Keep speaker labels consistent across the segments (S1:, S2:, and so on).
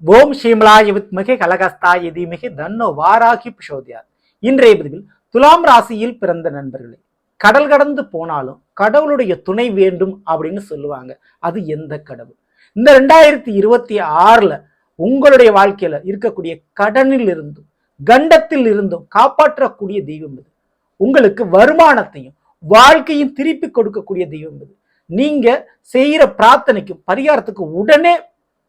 S1: ஓம் ஸ்ரீமலாய வித்மகே கலகஸ்தாய தீமகே தன்னோ வாராகி பிரசோதயாத். இன்றைய பதிவில் துலாம் ராசியில் பிறந்த நண்பர்களே, கடல் கடந்து போனாலும் கடவுளுடைய துணை வேண்டும் அப்படின்னு சொல்லுவாங்க. அது எந்த கடவுள்? இந்த 2026ல உங்களுடைய வாழ்க்கையில இருக்கக்கூடிய கடனில் இருந்தும் கண்டத்தில் இருந்தும் காப்பாற்றக்கூடிய தெய்வம் இது. உங்களுக்கு வருமானத்தையும் வாழ்க்கையும் திருப்பி கொடுக்கக்கூடிய தெய்வம் இது. நீங்க செய்யற பிரார்த்தனைக்கும் பரிகாரத்துக்கு உடனே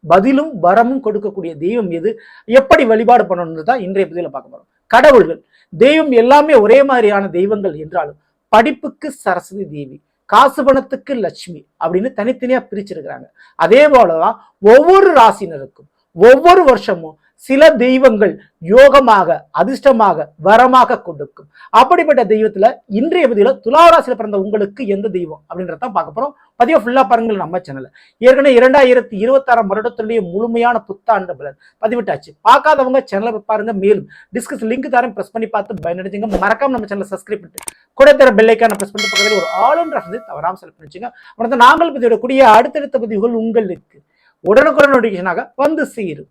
S1: பதிலும் வரமும் கொடுக்கக்கூடிய தெய்வம் எது, எப்படி வழிபாடு பண்ணணும்னு தான் இன்றைய பதிவில் பார்க்க போறோம். கடவுள்கள் தெய்வம் எல்லாமே ஒரே மாதிரியான தெய்வங்கள் என்றாலும் படிப்புக்கு சரஸ்வதி தேவி, காசு பணத்துக்கு லட்சுமி அப்படின்னு தனித்தனியா பிரிச்சிருக்கிறாங்க. அதே போலதான் ஒவ்வொரு ராசினருக்கும் ஒவ்வொரு வருஷமும் சில தெய்வங்கள் யோகமாக அதிர்ஷ்டமாக வரமாக கொடுக்கும். அப்படிப்பட்ட தெய்வத்துல இன்றைய பதிவுல துலாராசியில பிறந்த உங்களுக்கு எந்த தெய்வம் அப்படின்றதான் பார்க்க போறோம். பதிவை ஃபுல்லா பாருங்கள் நம்ம சேனல்ல. ஏற்கனவே 2026 வருடத்துடைய முழுமையான புத்தாண்டு பலன் பதிவிட்டாச்சு. பார்க்காதவங்க சேனலை பாருங்க. மேலும் டிஸ்கஸ் லிங்க் தரம் பிரஸ் பண்ணி பார்த்து பயனடைஞ்சுங்க. மறக்காம நம்ம சேனலை சப்ஸ்கிரைப் பண்ணிட்டு கூட தர பெல் ஐக்கான பிரஸ் பண்ணிட்டு பக்கத்தில் ஒரு ஆல் என்ற தவறாம செலக்ட் பண்ணிச்சுங்க. உடனே நாங்கள் பதிவிடக்கூடிய அடுத்தடுத்த பதிவுகள் உங்களுக்கு உடனுக்குடன் நோட்டிபிகேஷனாக வந்து சேரும்.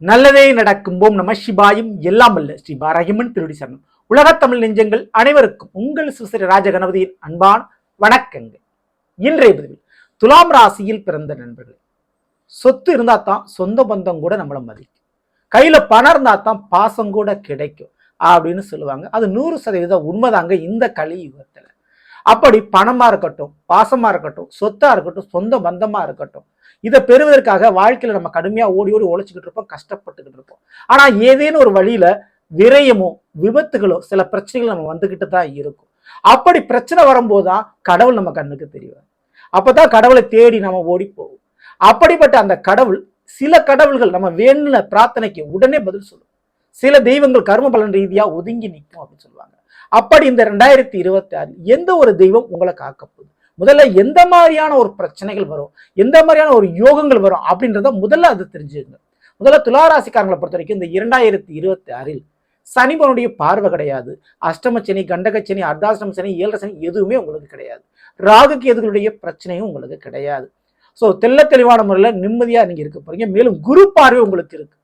S1: நல்லதே நடக்கும். ஓம் நம சிவாயும். எல்லாம் வல்ல ஸ்ரீ பாரகிமன் திருடி சரணம். உலகத் தமிழ் நெஞ்சங்கள் அனைவருக்கும் உங்கள் சுசரி ராஜ கணபதியின் அன்பான வணக்கங்கள். இன்றைய பதிவில் துலாம் ராசியில் பிறந்த நண்பர்கள், சொத்து இருந்தா தான் சொந்த பந்தம் கூட நம்மளை மதிக்கும், கையில பணம் இருந்தா தான் பாசம் கூட கிடைக்கும் அப்படின்னு சொல்லுவாங்க. அது 100% உண்மைதாங்க இந்த கலியுகத்துல. அப்படி பணமா இருக்கட்டும், பாசமா இருக்கட்டும், சொத்தா இருக்கட்டும், சொந்த பந்தமா இருக்கட்டும், இதை பெறுவதற்காக வாழ்க்கையில நம்ம கடுமையா ஓடி ஓடி உழைச்சிக்கிட்டு இருப்போம், கஷ்டப்பட்டுக்கிட்டு இருப்போம். ஆனா ஏதேனும் ஒரு வழியில விரயமோ விபத்துகளோ சில பிரச்சனைகள் நம்ம வந்துகிட்டு தான் இருக்கும். அப்படி பிரச்சனை வரும்போதுதான் கடவுள் நம்ம கண்ணுக்கு தெரியும். அப்பதான் கடவுளை தேடி நம்ம ஓடி போவோம். அப்படிப்பட்ட அந்த கடவுள், சில கடவுள்கள் நம்ம வேணுன பிரார்த்தனைக்கு உடனே பதில் சொல்லும். சில தெய்வங்கள் கர்ம பலன் ரீதியா ஒதுங்கி நிற்கும் அப்படின்னு சொல்லுவாங்க. அப்படி இந்த 2026 எந்த ஒரு தெய்வம் உங்களை காக்க போகுது, முதல்ல எந்த மாதிரியான ஒரு பிரச்சனைகள் வரும், எந்த மாதிரியான ஒரு யோகங்கள் வரும் அப்படின்றத முதல்ல அது தெரிஞ்சுங்க. முதல்ல துளாராசிக்காரங்களை பொறுத்த வரைக்கும் இந்த 2026 சனிபனுடைய பார்வை கிடையாது. அஷ்டம சனி, கண்டக சனி, அர்த்தாஷ்டம சனி, 7 சனி எதுவுமே உங்களுக்கு கிடையாது. ராகு கேதுகளுடைய பிரச்சனையும் உங்களுக்கு கிடையாது. ஸோ தெல்ல தெளிவான முறையில் நிம்மதியா நீங்க இருக்க போறீங்க. மேலும் குரு பார்வை உங்களுக்கு இருக்கு.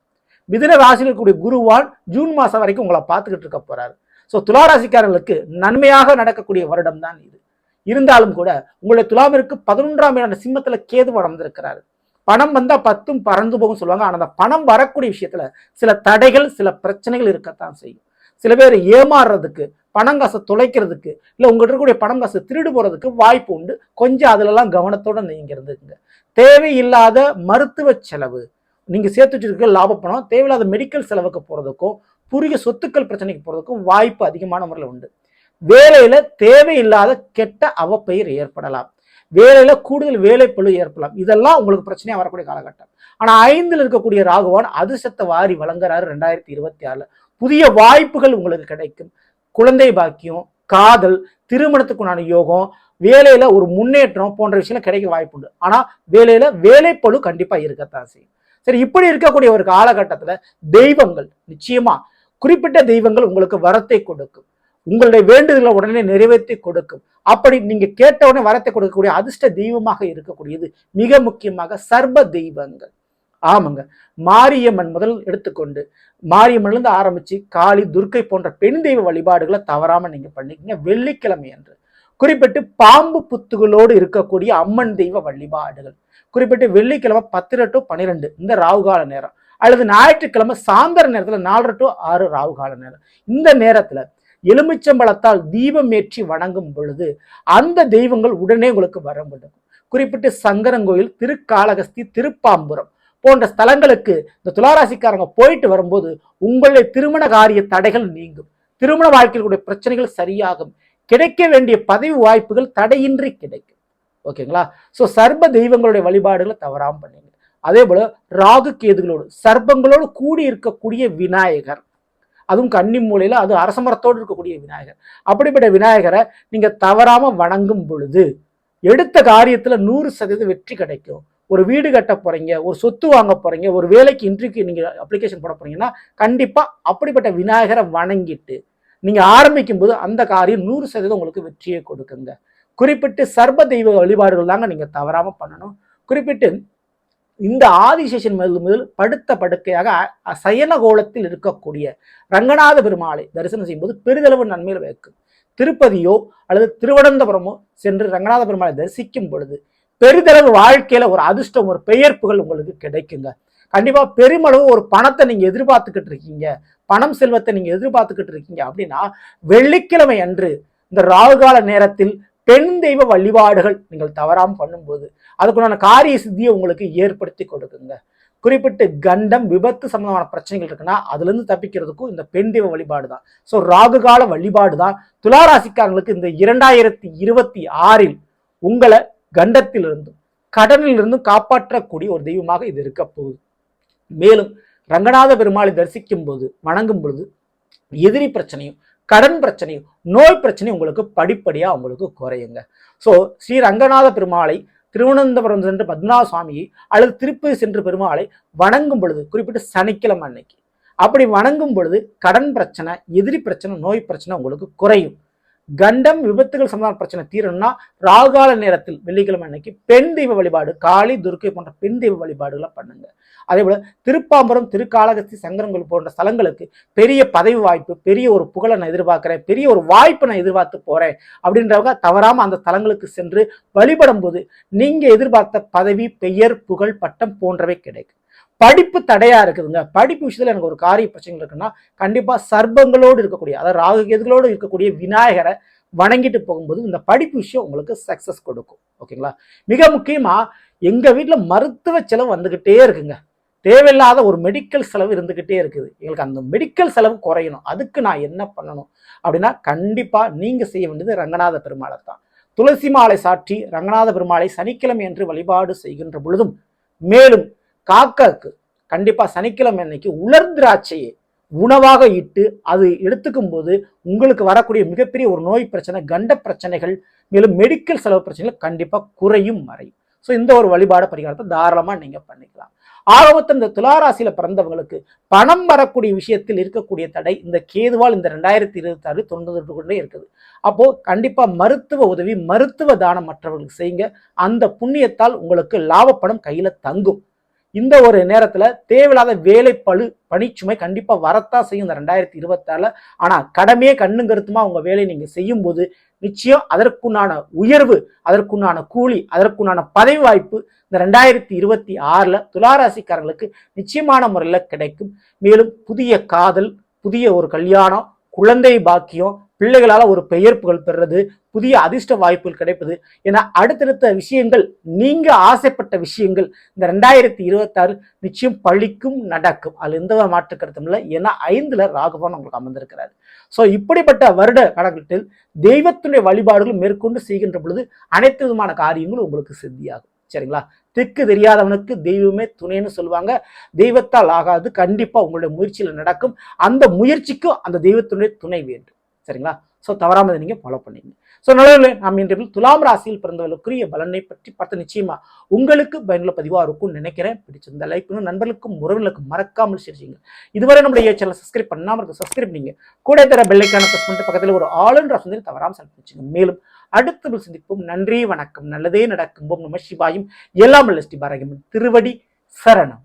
S1: மிதுன ராசியில் இருக்கக்கூடிய குருவான் ஜூன் மாசம் வரைக்கும் உங்களை பார்த்துக்கிட்டு இருக்க போறாரு. ஸோ துளாராசிக்காரர்களுக்கு நன்மையாக நடக்கக்கூடிய வருடம் தான் இது. இருந்தாலும் கூட உங்களுடைய துலாமிற்கு 11ஆம் இடம் சிம்மத்துல கேது வளர்ந்திருக்கிறாரு. பணம் வந்தா 10ம் பறந்து போகும் சொல்லுவாங்க. ஆனா அந்த பணம் வரக்கூடிய விஷயத்துல சில தடைகள், சில பிரச்சனைகள் இருக்கத்தான் செய்யும். சில பேர் ஏமாறுறதுக்கு, பணம் காசை தொலைக்கிறதுக்கு, இல்ல உங்கள்கிட்ட இருக்கக்கூடிய பணம் காசு திருடு போறதுக்கு வாய்ப்பு உண்டு. கொஞ்சம் அதுலலாம் கவனத்தோட நீங்க இருந்துக்குங்க. தேவையில்லாத மருத்துவ செலவு, நீங்க சேர்த்து வச்சிருக்க லாப பணம் தேவையில்லாத மெடிக்கல் செலவுக்கு போறதுக்கும் புதிய சொத்துக்கள் பிரச்சனைக்கு போறதுக்கும் வாய்ப்பு அதிகமான முறையில் உண்டு. வேலையில தேவையில்லாத கெட்ட அவப்பெயர் ஏற்படலாம். வேலையில கூடுதல் வேலைப்பளு ஏற்படலாம். இதெல்லாம் உங்களுக்கு பிரச்சனையா வரக்கூடிய காலகட்டம். ஆனா 5ல் இருக்கக்கூடிய ராகுவான் அதிர்ஷ்டத்தை வாரி வழங்குறாரு 2026. புதிய வாய்ப்புகள் உங்களுக்கு கிடைக்கும். குழந்தை பாக்கியம், காதல், திருமணத்துக்குண்டான யோகம், வேலையில ஒரு முன்னேற்றம் போன்ற விஷயம் கிடைக்க வாய்ப்பு உண்டு. ஆனா வேலையில வேலைப்பளு கண்டிப்பா இருக்கத்தான் செய்யும். சரி, இப்படி இருக்கக்கூடிய ஒரு காலகட்டத்துல தெய்வங்கள் நிச்சயமா, குறிப்பிட்ட தெய்வங்கள் உங்களுக்கு வரத்தை கொடுக்கும். உங்களுடைய வேண்டுதலை உடனே நிறைவேற்றி கொடுக்கும். அப்படி நீங்க கேட்ட உடனே வரத்தை கொடுக்கக்கூடிய அதிர்ஷ்ட தெய்வமாக இருக்கக்கூடியது மிக முக்கியமாக சர்வ தெய்வங்கள். ஆமாங்க, மாரியம்மன் முதல் எடுத்துக்கொண்டு மாரியம்மன்ல இருந்து ஆரம்பிச்சு காளி, துர்க்கை போன்ற பெண் தெய்வ வழிபாடுகளை தவறாம நீங்க பண்ணிக்கங்க. வெள்ளிக்கிழமை அன்று குறிப்பிட்டு பாம்பு புத்துகளோடு இருக்கக்கூடிய அம்மன் தெய்வ வழிபாடுகள், குறிப்பிட்டு வெள்ளிக்கிழமை 10 to 12 இந்த ராகுகால நேரம், அல்லது ஞாயிற்றுக்கிழமை சாயந்தர நேரத்துல 4 to 6 ராகுகால நேரம். இந்த நேரத்துல எலுமிச்சம்பழத்தால் தீபம் ஏற்றி வணங்கும் பொழுது அந்த தெய்வங்கள் உடனே உங்களுக்கு வர முடியும். குறிப்பிட்டு சங்கரங்கோயில், திருக்காளகஸ்தி, திருப்பாம்புரம் போன்ற ஸ்தலங்களுக்கு இந்த துளாராசிக்காரங்க போயிட்டு வரும்போது உங்களுடைய திருமண காரிய தடைகள் நீங்கும். திருமண வாழ்க்கையிலுடைய பிரச்சனைகள் சரியாகும். கிடைக்க வேண்டிய பதவி வாய்ப்புகள் தடையின்றி கிடைக்கும். ஓகேங்களா? ஸோ சர்வ தெய்வங்களுடைய வழிபாடுகளை தவறாம பண்ணுங்க. அதே போல ராகு கேதுகளோடு சர்ப்பங்களோடு கூடி இருக்கக்கூடிய விநாயகர், அதுவும் கன்னி மூலையில, அது அரசமரத்தோடு இருக்கக்கூடிய விநாயகர், அப்படிப்பட்ட விநாயகரை நீங்க தவறாம வணங்கும் பொழுது எடுத்த காரியத்துல 100% வெற்றி கிடைக்கும். ஒரு வீடு கட்ட போறீங்க, ஒரு சொத்து வாங்க போறீங்க, ஒரு வேலைக்கு இன்றைக்கு நீங்க அப்ளிகேஷன் போட போறீங்கன்னா கண்டிப்பா அப்படிப்பட்ட விநாயகரை வணங்கிட்டு நீங்க ஆரம்பிக்கும் போது அந்த காரியம் 100% உங்களுக்கு வெற்றியை கொடுக்குங்க. குறிப்பிட்டு சர்வ தெய்வ வழிபாடுகள் தாங்க நீங்க தவறாம பண்ணணும். குறிப்பிட்டு இந்த ஆதிசேஷன் முதல் படுத்த படுக்கையாக சயன கோலத்தில் இருக்கக்கூடிய ரங்கநாத பெருமாளை தரிசனம் செய்யும்போது பெரிதளவு நன்மையில் வைக்கும். திருப்பதியோ அல்லது திருவனந்தபுரமோ சென்று ரங்கநாத பெருமாளை தரிசிக்கும் பொழுது பெரிதளவு வாழ்க்கையில ஒரு அதிர்ஷ்டம், ஒரு பெயர் புகழ் உங்களுக்கு கிடைக்குங்க. கண்டிப்பா பெருமளவு ஒரு பணத்தை நீங்க எதிர்பார்த்துக்கிட்டு இருக்கீங்க, பணம் செல்வத்தை நீங்க எதிர்பார்த்துக்கிட்டு இருக்கீங்க அப்படின்னா வெள்ளிக்கிழமை அன்று இந்த ராகுகால நேரத்தில் பெண் தெய்வ வழிபாடுகள் நீங்கள் தவறாமல் பண்ணும்போது அதுக்குண்டான காரிய சித்தியை உங்களுக்கு ஏற்படுத்தி கொடுக்குங்க. குறிப்பிட்டு கண்டம் விபத்து சம்பந்தமான பிரச்சனைகள் இருக்குன்னா அதுல இருந்து தப்பிக்கிறதுக்கும் இந்த பெண் தெய்வ வழிபாடு தான். ஸோ ராகுகால வழிபாடு தான் துளாராசிக்காரங்களுக்கு இந்த 2026 உங்களை கண்டத்திலிருந்தும் கடனிலிருந்தும் காப்பாற்றக்கூடிய ஒரு தெய்வமாக இது இருக்க போகுது. மேலும் ரங்கநாத பெருமாளை தரிசிக்கும் போது வணங்கும் பொழுது எதிரி பிரச்சனையும் கடன் பிரச்சனையும் நோய் பிரச்சனையும் உங்களுக்கு படிப்படியா உங்களுக்கு குறையுங்க. ஸோ ஸ்ரீ ரங்கநாத பெருமாளை திருவனந்தபுரம் சென்று பத்மநாப சுவாமியை அல்லது திருப்பதி சென்று பெருமாளை வணங்கும் பொழுது குறிப்பிட்டு சனிக்கிழமை அன்னைக்கு அப்படி வணங்கும் பொழுது கடன் பிரச்சனை, எதிரி பிரச்சனை, நோய் பிரச்சனை உங்களுக்கு குறையும். கண்டம் விபத்துகள் சம்பந்தமான பிரச்சனை தீரணும்னா ராகுகால நேரத்தில் வெள்ளிக்கிழமை அன்னைக்கு பெண் தெய்வ வழிபாடு, காளி, துர்க்கை போன்ற பெண் தெய்வ வழிபாடுகளை பண்ணுங்க. அதே போல திருப்பாம்பரம், திருக்காளகஸ்தி, சங்கரங்கள் போன்ற ஸ்தலங்களுக்கு பெரிய பதவி வாய்ப்பு, பெரிய ஒரு புகழை நான் எதிர்பார்க்கிறேன், பெரிய ஒரு வாய்ப்பை நான் எதிர்பார்த்து போறேன் அப்படின்றவங்க தவறாம அந்த ஸ்தலங்களுக்கு சென்று வழிபடும் போது நீங்க எதிர்பார்த்த பதவி, பெயர், புகழ், பட்டம் போன்றவை கிடைக்கும். படிப்பு தடையா இருக்குதுங்க, படிப்பு விஷயத்துல எனக்கு ஒரு காரிய பிரச்சனைகள் இருக்குன்னா கண்டிப்பா சர்ப்பங்களோடு இருக்கக்கூடிய, அதாவது ராகு கேதுகளோடு இருக்கக்கூடிய விநாயகரை வணங்கிட்டு போகும்போது இந்த படிப்பு விஷயம் உங்களுக்கு சக்சஸ் கொடுக்கும். ஓகேங்களா? மிக முக்கியமா எங்க வீட்டுல மருத்துவ செலவு வந்துகிட்டே இருக்குங்க, தேவையில்லாத ஒரு மெடிக்கல் செலவு இருந்துகிட்டே இருக்குது, எங்களுக்கு அந்த மெடிக்கல் செலவு குறையணும், அதுக்கு நான் என்ன பண்ணணும் அப்படின்னா கண்டிப்பா நீங்க செய்ய வேண்டியது ரங்கநாத பெருமாளை தான். துளசி மாலை சாற்றி ரங்கநாத பெருமாளை சனிக்கிழமை என்று வழிபாடு செய்கின்ற பொழுதும், மேலும் காக்காக்கு கண்டிப்பா சனிக்கிழமை அன்னைக்கு உலர் திராட்சையை உணவாக இட்டு அது எடுத்துக்கும் போது உங்களுக்கு வரக்கூடிய மிகப்பெரிய ஒரு நோய் பிரச்சனை, கண்ட பிரச்சனைகள், மேலும் மெடிக்கல் செலவு பிரச்சனைகள் கண்டிப்பா குறையும் மறையும். ஸோ இந்த ஒரு வழிபாடு பரிகாரத்தை தாராளமா நீங்க பண்ணிக்கலாம். ஆரம்பத்தில் இந்த துளாராசியில பிறந்தவங்களுக்கு பணம் வரக்கூடிய விஷயத்தில் இருக்கக்கூடிய தடை இந்த கேதுவால் இந்த 2026 தொண்டு கொண்டே இருக்குது. அப்போ கண்டிப்பா மருத்துவ உதவி, மருத்துவ தானம் மற்றவர்களுக்கு செய்யுங்க. அந்த புண்ணியத்தால் உங்களுக்கு லாபப்பணம் கையில தங்கும். இந்த ஒரு நேரத்துல தேவையில்லாத வேலை பணிச்சுமை கண்டிப்பா வரத்தான் செய்யும் இந்த 2026. ஆனா கடமையே கண்ணும் கருத்துமா உங்க வேலையை நீங்க செய்யும் போது நிச்சயம் அதற்குண்டான உயர்வு, அதற்குண்டான கூலி, அதற்குண்டான பதவி வாய்ப்பு இந்த 2026 துளாராசிக்காரர்களுக்கு நிச்சயமான முறையில் கிடைக்கும். மேலும் புதிய காதல், புதிய ஒரு கல்யாணம், குழந்தை பாக்கியம், பிள்ளைகளால ஒரு பெயர் புகழ் பெறுறது, புதிய அதிர்ஷ்ட வாய்ப்புகள் கிடைப்பது என அடுத்தடுத்த விஷயங்கள், நீங்க ஆசைப்பட்ட விஷயங்கள் இந்த 2026 நிச்சயம் பழிக்கும், நடக்கும். அதுல எந்த மாற்று கருத்தும் இல்லை. ஏன்னா 5ல ராகுபவன் உங்களுக்கு அமர்ந்திருக்கிறாரு. ஸோ இப்படிப்பட்ட வருட காலகட்டத்தில் தெய்வத்துடைய வழிபாடுகள் மேற்கொண்டு செய்கின்ற பொழுது அனைத்து விதமான காரியங்களும் உங்களுக்கு சித்தியாகும். சரிங்களா? திக்கு தெரியாதவனுக்கு தெய்வமே துணைன்னு சொல்லுவாங்க. தெய்வத்தால் ஆகாது, கண்டிப்பா உங்களுடைய முயற்சியில் நடக்கும். அந்த முயற்சிக்கும் அந்த தெய்வத்துடைய துணை வேண்டும். சரிங்களா? ஸோ தவறாம நீங்க ஃபாலோ பண்ணீங்க. ஸோ நல்ல நாம் இன்றைய துலாம் ராசியில் பிறந்தவர்களுக்குரிய பலனை பற்றி பார்த்து நிச்சயமா உங்களுக்கு பயனுள்ள பதிவாக இருக்கும்னு நினைக்கிறேன். பிடிச்சிருந்த லைக் பண்ணுங்க, நண்பர்களுக்கும் உறவினர்களுக்கும் மறக்காமல் ஷேர் செய்யுங்க. இதுவரை நம்முடைய சேனலை சப்ஸ்கிரைப் பண்ணாமல் சப்ஸ்கிரைப் பண்ணீங்க, கூட தர பெல் ஐக்கானை பிரஸ் பண்ணிட்டு பக்கத்தில் ஒரு ஆல் ஆப்ஷன் தவறாமல் செலக்ட் வச்சுங்க. மேலும் அடுத்த சந்திப்போம். நன்றி, வணக்கம். நல்லதே நடக்கும். ஓம் நம சிவாயும். எல்லாம் ஸ்ரீ பாரதியம் திருவடி சரணம்.